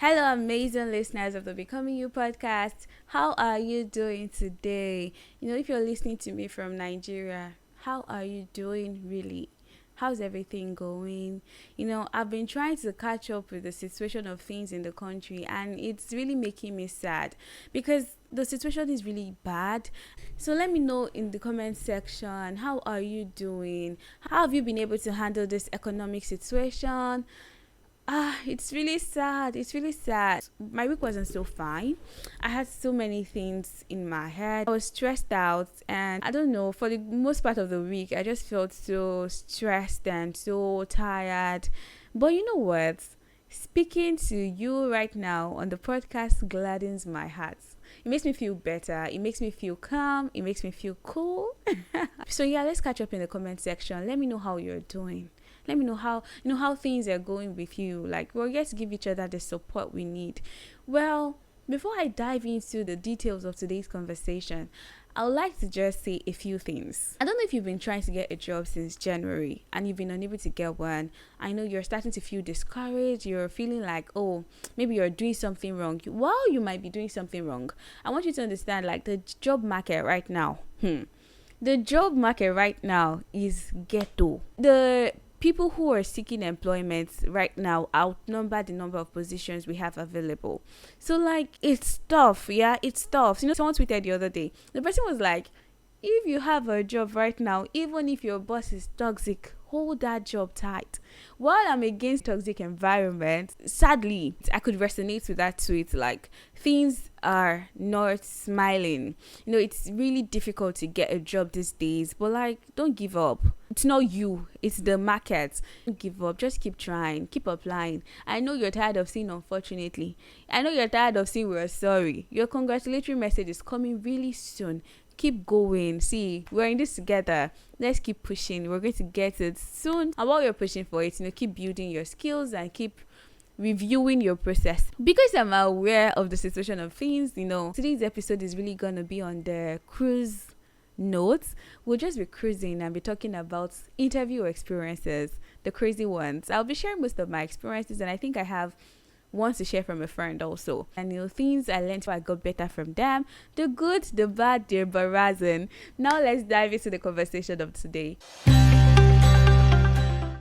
Hello, amazing listeners of the Becoming You podcast. How are you doing today? If you're listening to me from Nigeria, how are you doing really? How's everything going? I've been trying to catch up with the situation of things in the country, and it's really making me sad because the situation is really bad. So let me know in the comment section, how are you doing? How have you been able to handle this economic situation? It's really sad. It's really sad. My week wasn't so fine. I had so many things in my head. I was stressed out, and I don't know, for the most part of the week, I just felt so stressed and so tired. But you know what? Speaking to you right now on the podcast gladdens my heart. It makes me feel better. It makes me feel calm. It makes me feel cool. So yeah, let's catch up in the comment section. Let me know how you're doing. Let me know how things are going with you. Like, we're here to give each other the support we need. Well, before I dive into the details of today's conversation, I would like to just say a few things. I don't know if you've been trying to get a job since January and you've been unable to get one. I know you're starting to feel discouraged. You're feeling like, oh, maybe you're doing something wrong. While you might be doing something wrong, I want you to understand, like, the job market right now. The job market right now is ghetto. The people who are seeking employment right now outnumber the number of positions we have available. So, like, it's tough. Yeah, it's tough. Someone tweeted the other day. The person was like, if you have a job right now, even if your boss is toxic, hold that job tight. While I'm against toxic environment, sadly, I could resonate with that tweet. Like, things are not smiling. It's really difficult to get a job these days, but like, don't give up. It's not you, it's the market. Don't give up. Just keep trying, keep applying. I know you're tired of seeing unfortunately. I know you're tired of seeing we're sorry. Your congratulatory message is coming really soon. Keep going. See, we're in this together. Let's keep pushing. We're going to get it soon. And while you're pushing for it, keep building your skills and keep reviewing your process. Because I'm aware of the situation of things, today's episode is really gonna be on the cruise notes. We'll just be cruising and be talking about interview experiences, the crazy ones. I'll be sharing most of my experiences, and I think I have wants to share from a friend also. And things I learned, I got better from them. The good, the bad, the embarrassing. Now let's dive into the conversation of today.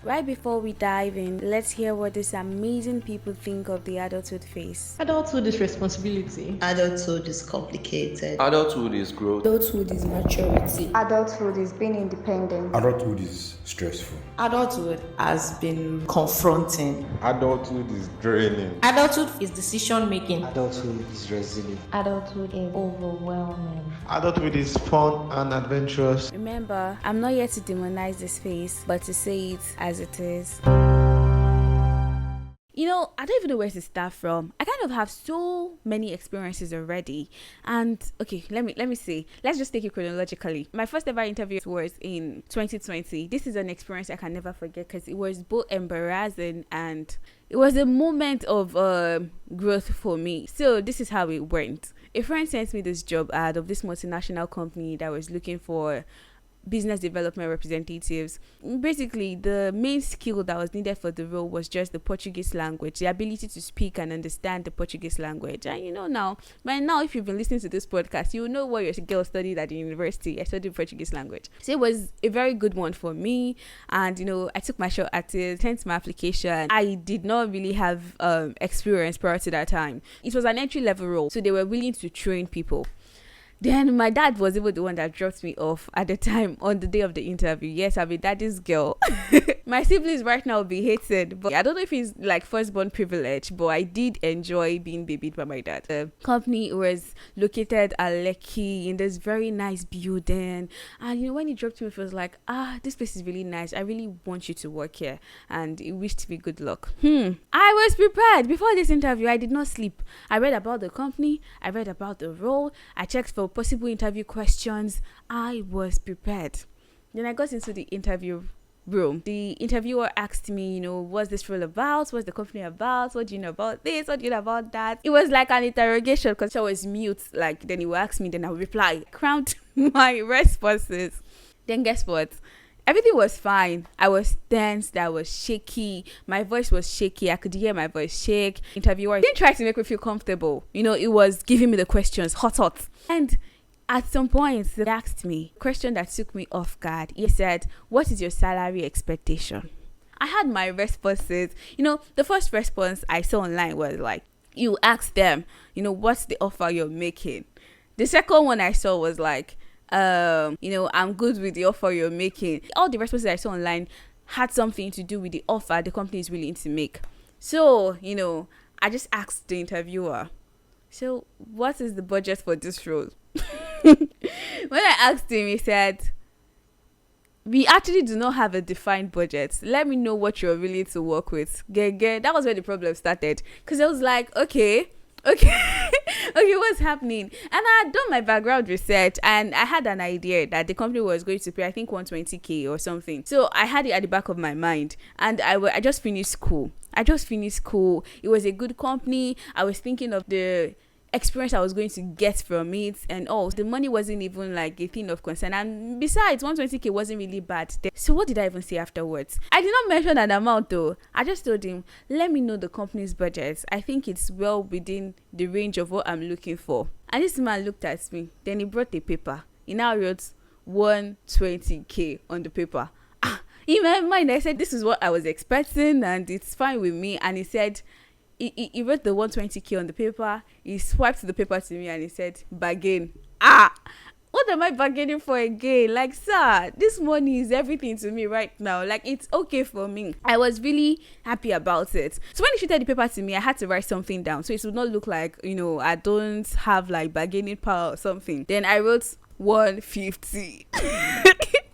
Right before we dive in, let's hear what these amazing people think of the adulthood phase. Adulthood is responsibility. Adulthood is complicated. Adulthood is growth. Adulthood is maturity. Adulthood is being independent. Adulthood is stressful. Adulthood has been confronting. Adulthood is draining. Adulthood is decision making. Adulthood is resilient. Adulthood is overwhelming. Adulthood is fun and adventurous. Remember, I'm not here to demonize this phase, but to say it as it is. I don't even know where to start from. I kind of have so many experiences already. And okay, let me see. Let's just take it chronologically. My first ever interview was in 2020. This is an experience I can never forget because it was both embarrassing and it was a moment of growth for me. So this is how it went. A friend sent me this job ad of this multinational company that was looking for business development representatives. Basically, the main skill that was needed for the role was just the Portuguese language, the ability to speak and understand the Portuguese language. And by now, if you've been listening to this podcast, you know what your girl studied at the university. I studied Portuguese language. So it was a very good one for me. And, I took my shot at it, sent my application. I did not really have experience prior to that time. It was an entry level role, so they were willing to train people. Then my dad was even the one that dropped me off at the time on the day of the interview. Yes, I'm a daddy's girl. My siblings right now will be hated, but I don't know if it's like firstborn privilege, but I did enjoy being babied by my dad. The company was located at Lekki in this very nice building. And when he dropped me, it was like, this place is really nice. I really want you to work here. And he wished me good luck. I was prepared. Before this interview, I did not sleep. I read about the company. I read about the role. I checked for possible interview questions. I was prepared. Then I got into the interview room. The interviewer asked me, what's this role about? What's the company about? What do you know about this? What do you know about that? It was like an interrogation because I was mute. Then he would ask me, then I would reply. Crowned my responses. Then guess what? everything was fine. I was tense, I was shaky, my voice was shaky, I could hear my voice shake. Interviewer didn't try to make me feel comfortable. It was giving me the questions hot. And at some point, they asked me a question that took me off guard. He said, "What is your salary expectation?" I had my responses. The first response I saw online was like, you ask them, what's the offer you're making? The second one I saw was like, I'm good with the offer you're making. All the responses I saw online had something to do with the offer the company is willing to make. So, I just asked the interviewer, so what is the budget for this role? When I asked him, he said, we actually do not have a defined budget. Let me know what you're willing to work with. That was where the problem started. Because I was like, okay, what's happening? And I had done my background research and I had an idea that the company was going to pay, I think, 120K or something. So I had it at the back of my mind. And I just finished school. It was a good company. I was thinking of the experience I was going to get from it, and the money wasn't even like a thing of concern, and besides 120K wasn't really bad then. So what did I even say afterwards? I did not mention an amount though. I just told him, let me know the company's budget. I think it's well within the range of what I'm looking for. And this man looked at me, then he brought the paper. He now wrote 120K on the paper. In my mind I said this is what I was expecting and it's fine with me. And he said he wrote the 120K on the paper. He swiped the paper to me and he said, bargain. What am I bargaining for again? Like, sir, this money is everything to me right now. Like, it's okay for me. I was really happy about it. So when he shooted the paper to me, I had to write something down so it would not look like, I don't have like bargaining power or something. Then I wrote 150.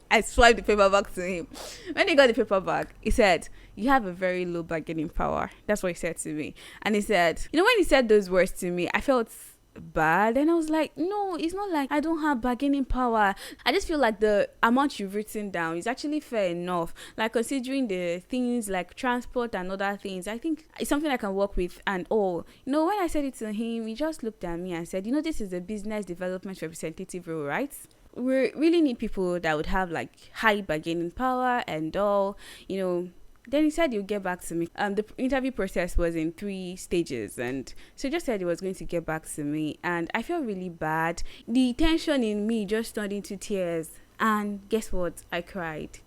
I swiped the paper back to him. When he got the paper back, he said, you have a very low bargaining power. That's what he said to me. And he said, when he said those words to me, I felt bad. And I was like, no, it's not like I don't have bargaining power. I just feel like the amount you've written down is actually fair enough. Like, considering the things like transport and other things, I think it's something I can work with and all. When I said it to him, he just looked at me and said, this is a business development representative role, right? We really need people that would have like high bargaining power and all, Then he said he'll get back to me. The interview process was in 3 stages, and so he just said he was going to get back to me, and I felt really bad. The tension in me just turned into tears, and guess what? I cried.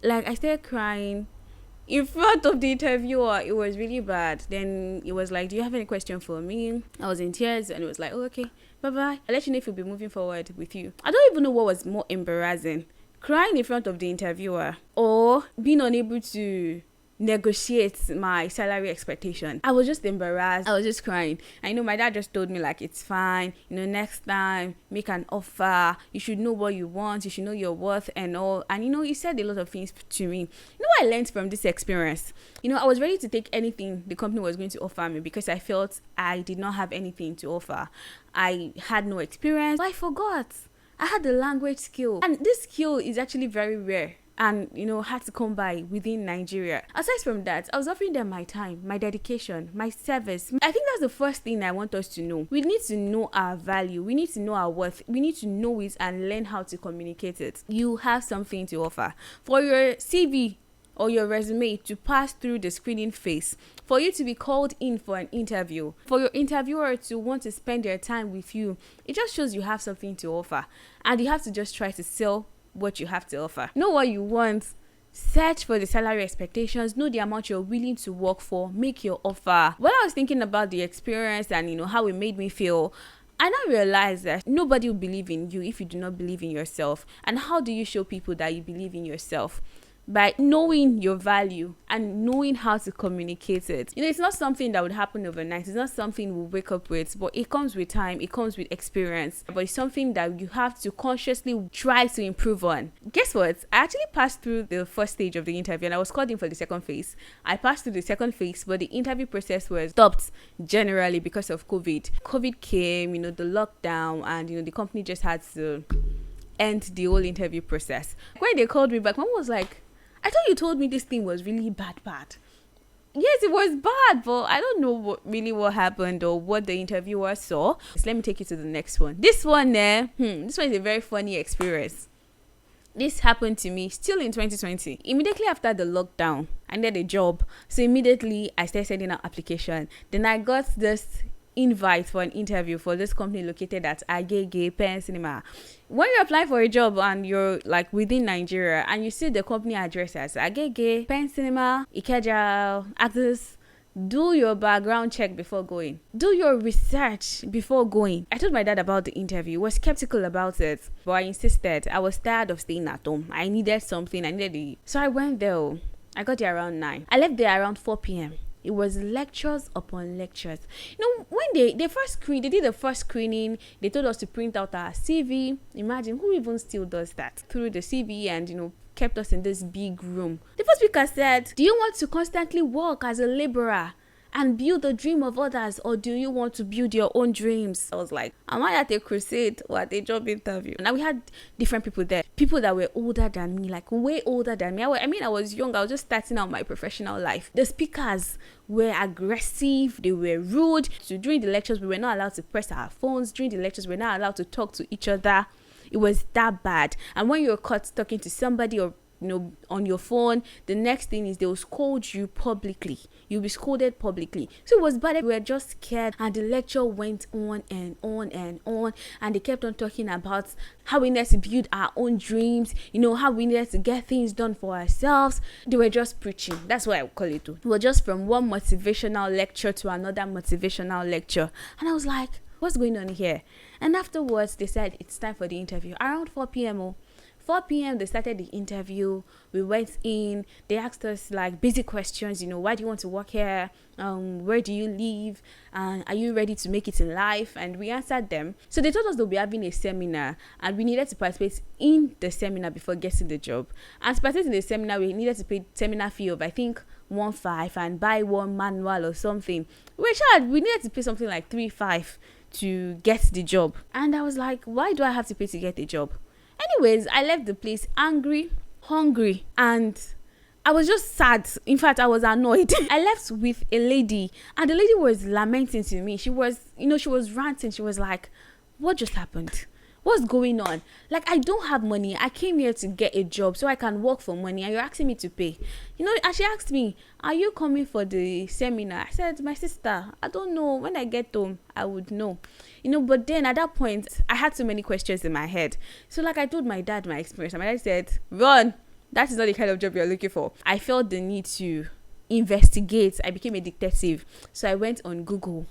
Like, I started crying in front of the interviewer. It was really bad. Then it was like, do you have any question for me? I was in tears, and it was like, oh, okay, bye-bye. I'll let you know if we'll be moving forward with you. I don't even know what was more embarrassing, crying in front of the interviewer or being unable to negotiate my salary expectation. I was just embarrassed. I was just crying. I know my dad just told me like, it's fine, next time make an offer, you should know what you want, you should know your worth and all. And he said a lot of things to me. What I learned from this experience, I was ready to take anything the company was going to offer me because I felt I did not have anything to offer. I had no experience. But I forgot I had the language skill, and this skill is actually very rare and had to come by within Nigeria. Aside from that, I was offering them my time, my dedication, my service. I think that's the first thing I want us to know. We need to know our value, we need to know our worth, we need to know it and learn how to communicate it. You have something to offer. For your CV or your resume to pass through the screening phase, for you to be called in for an interview, for your interviewer to want to spend their time with you, it just shows you have something to offer, and you have to just try to sell what you have to offer. Know what you want, search for the salary expectations, know the amount you're willing to work for, make your offer. When I was thinking about the experience and how it made me feel, I now realized that nobody will believe in you if you do not believe in yourself. And how do you show people that you believe in yourself? By knowing your value and knowing how to communicate it. It's not something that would happen overnight. It's not something we'll wake up with, but it comes with time, it comes with experience. But it's something that you have to consciously try to improve on. Guess what? I actually passed through the first stage of the interview and I was called in for the second phase. I passed through the second phase, but the interview process was stopped generally because of COVID. COVID came, the lockdown, and the company just had to end the whole interview process. When they called me back, mom was like, I thought you told me this thing was really bad. Yes, it was bad, but I don't know what happened or what the interviewer saw. So let me take you to the next one. This one, this one is a very funny experience. This happened to me still in 2020. Immediately after the lockdown, I needed a job. So immediately I started sending out application. Then I got this invite for an interview for this company located at Agege Pen Cinema. When you're applying for a job and you're like within Nigeria and you see the company address as Agege Pen Cinema, Ikeja, Actors, do your background check before going. Do your research before going. I told my dad about the interview. He was skeptical about it, but I insisted. I was tired of staying at home. I needed something. I needed it. So I went there. I got there around 9. I left there around 4 p.m. It was lectures upon lectures. When they did the first screening, they told us to print out our CV. Imagine, who even still does that? Through the CV and, kept us in this big room. The first speaker said, do you want to constantly work as a laborer and build the dream of others, or do you want to build your own dreams? I was like, am I at a crusade or at a job interview? Now we had different people there, people that were older than me, like way older than me. I was young. I was just starting out my professional life. The speakers were aggressive, they were rude. So during the lectures, we were not allowed to press our phones. During the lectures, we were not allowed to talk to each other. It was that bad. And when you're caught talking to somebody or on your phone, the next thing is they will scold you publicly. You'll be scolded publicly. So it was bad. We were just scared, and the lecture went on and on and on, and they kept on talking about how we need to build our own dreams, how we need to get things done for ourselves. They were just preaching. That's what I would call it too. We were just from one motivational lecture to another motivational lecture, and I was like, what's going on here? And afterwards they said it's time for the interview around 4 p.m. 4 p.m. they started the interview. We went in. They asked us like basic questions, why do you want to work here? Where do you live? And are you ready to make it in life? And we answered them. So they told us they'll be having a seminar, and we needed to participate in the seminar before getting the job. And to participate in the seminar, we needed to pay seminar fee of, I think, 1.5 and buy one manual or something. We needed to pay something like 3.5 to get the job. And I was like, why do I have to pay to get the job? Anyways, I left the place angry, hungry, and I was just sad. In fact, I was annoyed. I left with a lady, and the lady was lamenting to me. She was ranting. She was like, what just happened? What's going on? Like, I don't have money. I came here to get a job so I can work for money, and you're asking me to pay. And she asked me, are you coming for the seminar? I said, my sister, I don't know. When I get home, I would know. But then at that point, I had so many questions in my head. So like I told my dad my experience, and my dad said, run. That is not the kind of job you're looking for. I felt the need to investigate. I became a detective. So I went on Google,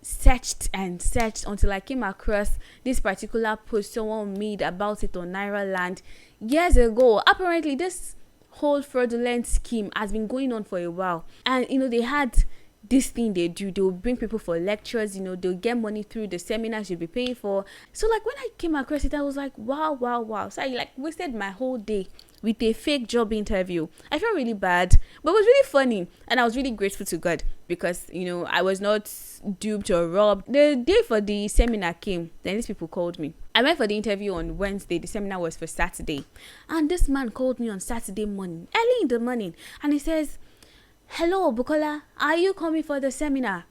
searched and searched until I came across this particular post someone made about it on Naira Land years ago. Apparently this whole fraudulent scheme has been going on for a while, and they had this thing they'll bring people for lectures, they'll get money through the seminars you'll be paying for. So like when I came across it, I was like, wow. So I like wasted my whole day with a fake job interview. I felt really bad, but it was really funny, and I was really grateful to God because I was not duped or robbed. The day for the seminar came, then these people called me. I went for the interview on Wednesday. The seminar was for Saturday, and this man called me on Saturday morning, early in the morning, and he says, hello Bukola, are you coming for the seminar?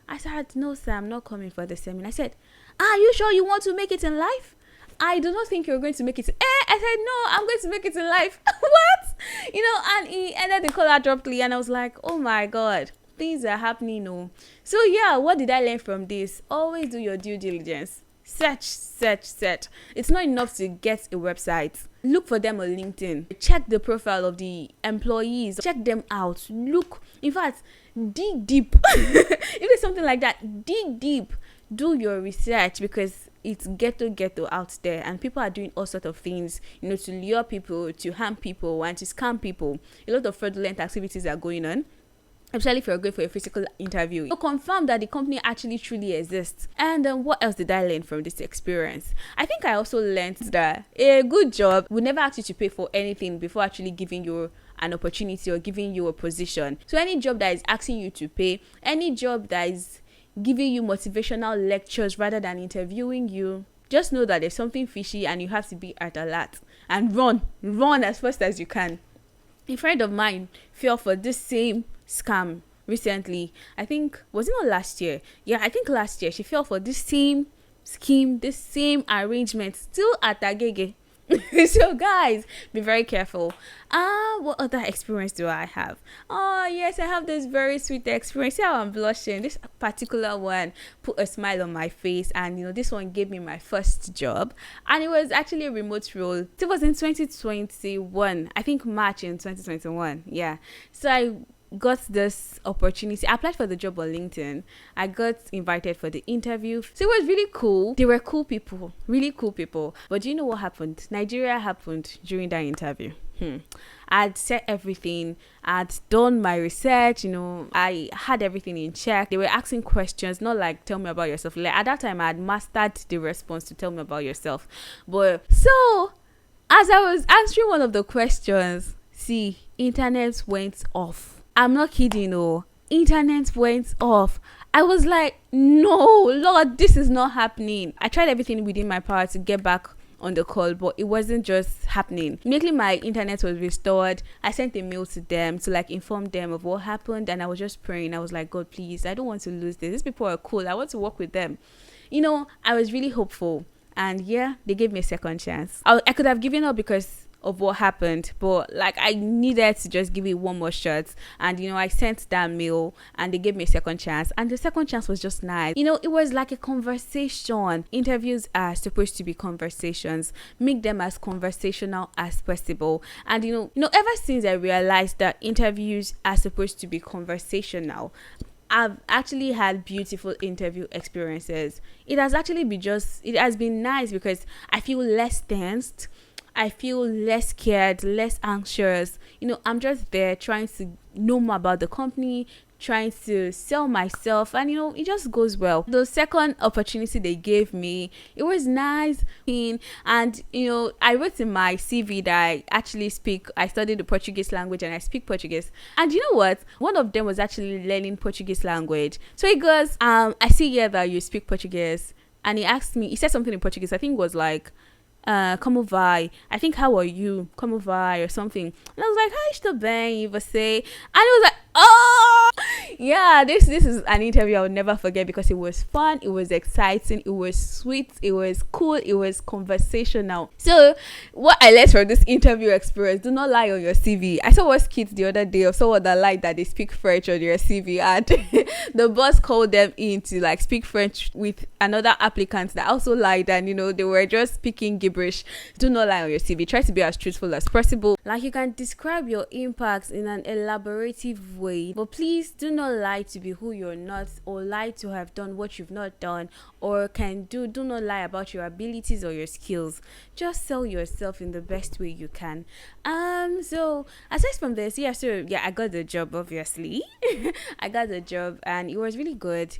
I said, no sir, I'm not coming for the seminar. I said, are you sure you want to make it in life? I do not think you're going to make it. I said, no, I'm going to make it in life. What? And he ended the call abruptly, and I was like, oh my God, things are happening. No. So yeah, what did I learn from this? Always do your due diligence. Search. It's not enough to get a website. Look for them on LinkedIn. Check the profile of the employees. Check them out. Look, in fact, dig deep. If it's something like that, dig deep. Do your research, because it's ghetto out there, and people are doing all sorts of things, to lure people, to harm people, and to scam people. A lot of fraudulent activities are going on, especially if you're going for a physical interview. So confirm that the company actually truly exists. And what else did I learn from this experience? I think I also learned that a good job will never ask you to pay for anything before actually giving you an opportunity or giving you a position. So any job that is asking you to pay, any job that is giving you motivational lectures rather than interviewing you, just know that there's something fishy, and you have to be at alert and run as fast as you can. A friend of mine fell for this same scam recently. I think, was it not last year? Yeah, I think last year she fell for this same scheme, this same arrangement, still at Agege. So guys, be very careful. What other experience do I have? Oh yes, I have this very sweet experience. See how I'm blushing. This particular one put a smile on my face, and this one gave me my first job, and it was actually a remote role. It was in 2021, I think March in 2021. Yeah, so I got this opportunity. I applied for the job on LinkedIn. I got invited for the interview. So it was really cool. They were cool people, really cool people. But do you know what happened? Nigeria happened during that interview. I'd said everything. I'd done my research. I had everything in check. They were asking questions, not like tell me about yourself. Like at that time, I had mastered the response to tell me about yourself. But so as I was answering one of the questions, see, internet went off. I'm not kidding, internet went off. I was like, no, Lord, this is not happening. I tried everything within my power to get back on the call, but it wasn't just happening. Immediately my internet was restored. I sent a mail to them to inform them of what happened, and I was just praying. I was like, God, please, I don't want to lose this. These people are cool. I want to work with them. I was really hopeful, and yeah, they gave me a second chance. I could have given up because of what happened, but I needed to just give it one more shot, and I sent that mail and they gave me a second chance, and the second chance was just nice. It was like a conversation. Interviews are supposed to be conversations. Make them as conversational as possible. And ever since I realized that interviews are supposed to be conversational, I've actually had beautiful interview experiences. It has been nice because I feel less tensed. I feel less scared, less anxious. I'm just there trying to know more about the company, trying to sell myself, and it just goes well. The second opportunity they gave me, it was nice. And I wrote in my CV that I studied the Portuguese language and I speak Portuguese. And you know what? One of them was actually learning Portuguese language. So he goes, I see here that you speak Portuguese. And he said something in Portuguese. I think it was like, como vai? I think, how are you? Como vai? Or something. And I was like, hi, estou bem, e você? And it was like, oh yeah, this is an interview I will never forget because it was fun, it was exciting, it was sweet, it was cool, it was conversational. So what I learned from this interview experience: do not lie on your CV. I saw what kids the other day of someone that lied that they speak French on their CV, and the boss called them in to speak French with another applicant that also lied, and they were just speaking gibberish. Do not lie on your CV. Try to be as truthful as possible. You can describe your impacts in an elaborative way, but please do not lie to be who you're not, or lie to have done what you've not done or can do. Do not lie about your abilities or your skills. Just sell yourself in the best way you can. So aside from this, I got the job, obviously. I got the job and it was really good.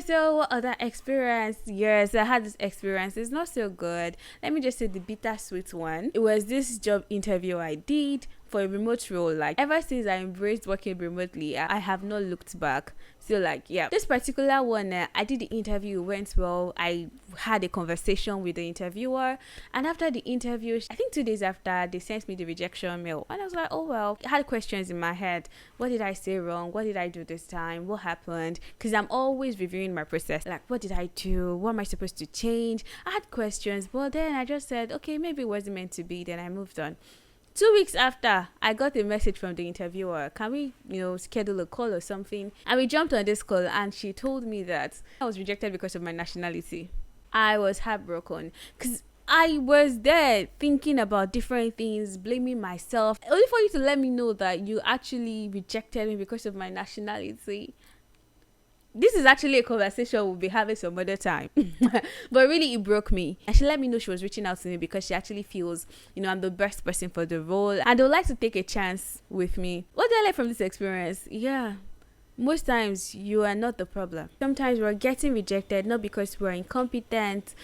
So what other experience? Yes, I had this experience. It's not so good. Let me just say the bittersweet one. It was this job interview I did for a remote role. Ever since I embraced working remotely, I have not looked back. So this particular one, I did the interview, went well. I had a conversation with the interviewer, and after the interview, I think 2 days after, they sent me the rejection mail, and I was like, oh well. I had questions in my head. What did I say wrong? What did I do this time? What happened? Because I'm always reviewing my process. What did I do? What am I supposed to change? I had questions, but then I just said, okay, maybe it wasn't meant to be. Then I moved on. 2 weeks after, I got a message from the interviewer. Can we, schedule a call or something? And we jumped on this call, and she told me that I was rejected because of my nationality. I was heartbroken because I was there thinking about different things, blaming myself, only for you to let me know that you actually rejected me because of my nationality. This is actually a conversation we'll be having some other time. But really, it broke me. And she let me know she was reaching out to me because she actually feels, I'm the best person for the role, and they would like to take a chance with me. What did I learn from this experience? Yeah, most times you are not the problem. Sometimes we're getting rejected not because we're incompetent,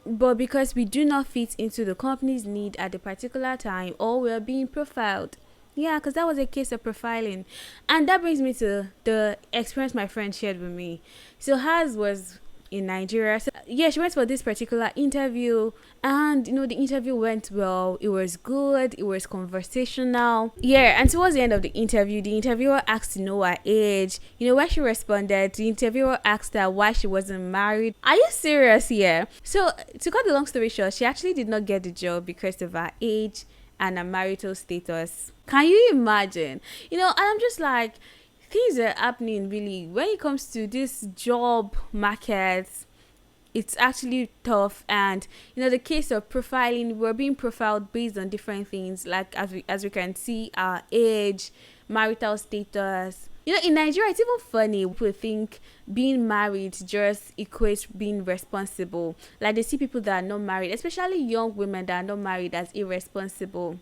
but because we do not fit into the company's need at the particular time, or we're being profiled. Yeah, because that was a case of profiling. And that brings me to the experience my friend shared with me. So hers was in Nigeria. So yeah, she went for this particular interview, and the interview went well. It was good, it was conversational. Yeah, and towards the end of the interview, the interviewer asked to know her age. When she responded, the interviewer asked her why she wasn't married. Are you serious here? So to cut the long story short, she actually did not get the job because of her age and her marital status. Can you imagine? And I'm just like, things are happening really when it comes to this job market. It's actually tough. And the case of profiling, we're being profiled based on different things, like as we can see, our age, marital status. In Nigeria, it's even funny. People think being married just equates being responsible. Like, they see people that are not married, especially young women that are not married, as irresponsible.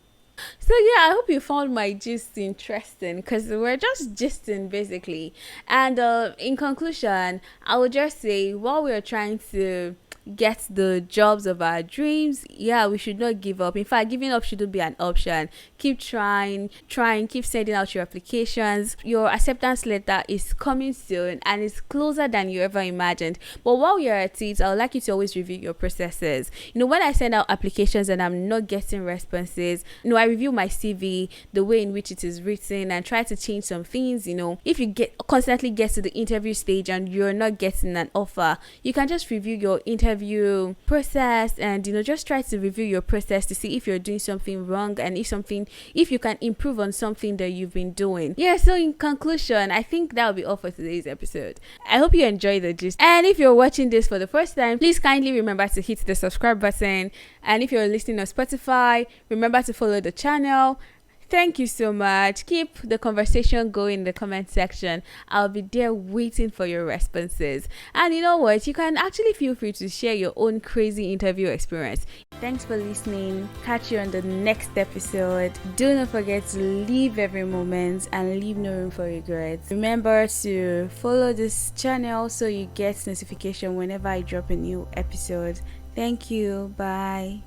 So yeah, I hope you found my gist interesting, because we're just gisting basically. And in conclusion, I would just say, while we're trying to get the jobs of our dreams, yeah, we should not give up. In fact, giving up shouldn't be an option. Keep trying, keep sending out your applications. Your acceptance letter is coming soon, and it's closer than you ever imagined. But while you're at it, I would like you to always review your processes. When I send out applications and I'm not getting responses, I review my CV, the way in which it is written, and try to change some things. If you constantly get to the interview stage and you're not getting an offer, you can just review your interview process, and just try to review your process to see if you're doing something wrong, and if you can improve on something that you've been doing. Yeah, so in conclusion, I think that'll be all for today's episode. I hope you enjoyed the gist, and if you're watching this for the first time, please kindly remember to hit the subscribe button, and if you're listening on Spotify, remember to follow the channel. Thank you so much. Keep the conversation going in the comment section. I'll be there waiting for your responses. And you know what? You can actually feel free to share your own crazy interview experience. Thanks for listening. Catch you on the next episode. Do not forget to live every moment and leave no room for regrets. Remember to follow this channel so you get notification whenever I drop a new episode. Thank you. Bye.